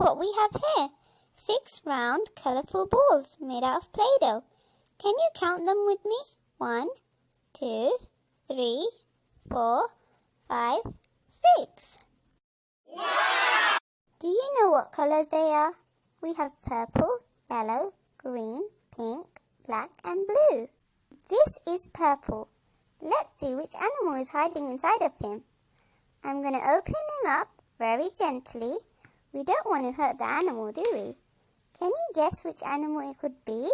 what we have here. 6 round, colourful balls made out of Play-Doh. Can you count them with me? 1, 2, 3, 4, 5, 6. Wow! Do you know what colours they are? We have purple, yellow, green, pink, black and blue. This is purple. Let's see which animal is hiding inside of him. I'm going to open him up very gently. We don't want to hurt the animal, do we? Can you guess which animal it could be?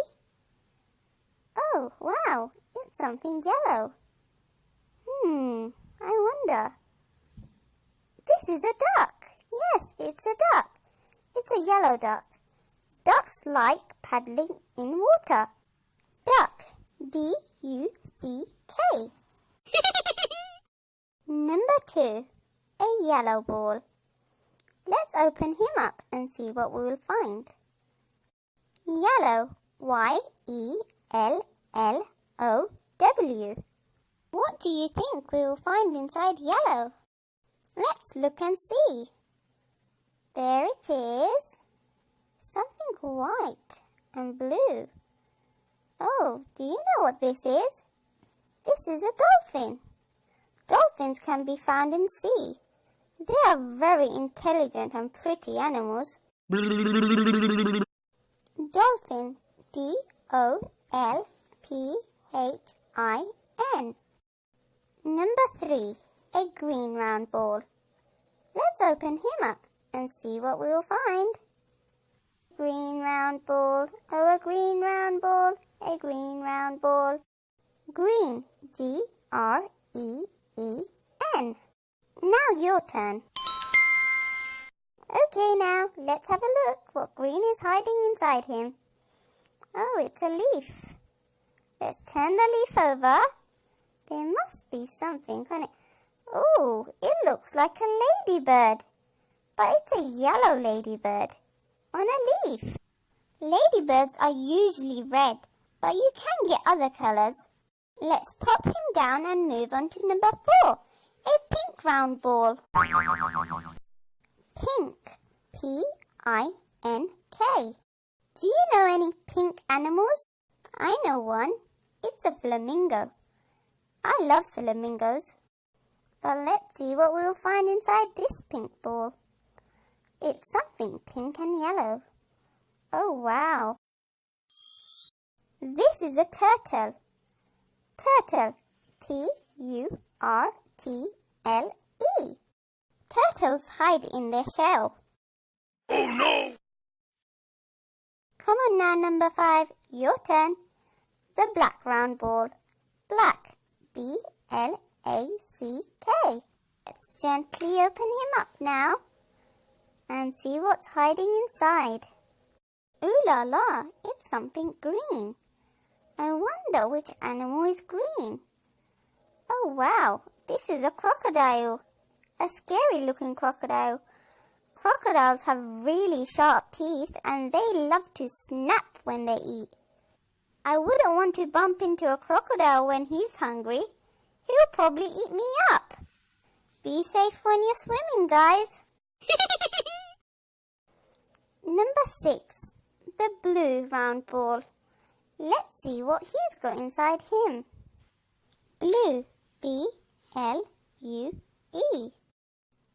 Oh, wow, it's something yellow. I wonder. This is a duck. Yes, it's a duck. It's a yellow duck. Ducks like paddling in water. Duck. D-U-C-K. Number 2. A yellow ball. Let's open him up and see what we will find. Yellow. Y-E-L-L-O-W. What do you think we will find inside yellow? Let's look and see. There it is. Something white and blue. Oh, do you know what this is? This is a dolphin. Dolphins can be found in sea. They are very intelligent and pretty animals. Dolphin. D-O-L-P-H-I-N. Number 3. A green round ball. Let's open him up and see what we will find. Green round ball. Oh, a green round ball. A green round ball. Green. G-R-E-E-N. Now your turn. Okay, now let's have a look what green is hiding inside him. Oh, it's a leaf. Let's turn the leaf over. There must be something on it. Oh, it looks like a ladybird. But it's a yellow ladybird on a leaf. Ladybirds are usually red, but you can get other colours. Let's pop him down and move on to number 4. A pink round ball. Pink. P-I-N-K. Do you know any pink animals? I know one. It's a flamingo. I love flamingos. But let's see what we'll find inside this pink ball. It's something pink and yellow. Oh, wow. This is a turtle. Turtle. T-U-R-T-L-E. Turtles hide in their shell. Oh no! Come on now, number 5. Your turn. The black round ball. Black. B-L-A-C-K. Let's gently open him up now and see what's hiding inside. Ooh la la, it's something green. I wonder which animal is green. Oh wow, this is a crocodile. A scary looking crocodile. Crocodiles have really sharp teeth and they love to snap when they eat. I wouldn't want to bump into a crocodile when he's hungry. He'll probably eat me up. Be safe when you're swimming, guys. Number 6. The blue round ball. Let's see what he's got inside him. Blue. B-L-U-E.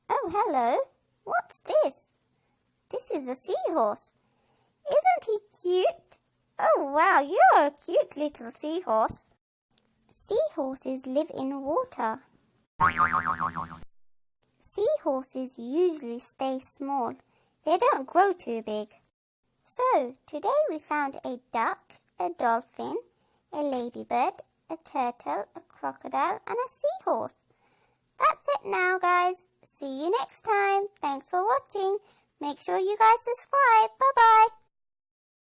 Oh, hello. What's this? This is a seahorse. Isn't he cute? Oh, wow, you're a cute little seahorse. Seahorses live in water. Seahorses usually stay small. They don't grow too big. So, today we found a duck, a dolphin, a ladybird, a turtle, a crocodile and a seahorse. That's it now, guys. See you next time. Thanks for watching. Make sure you guys subscribe. Bye-bye.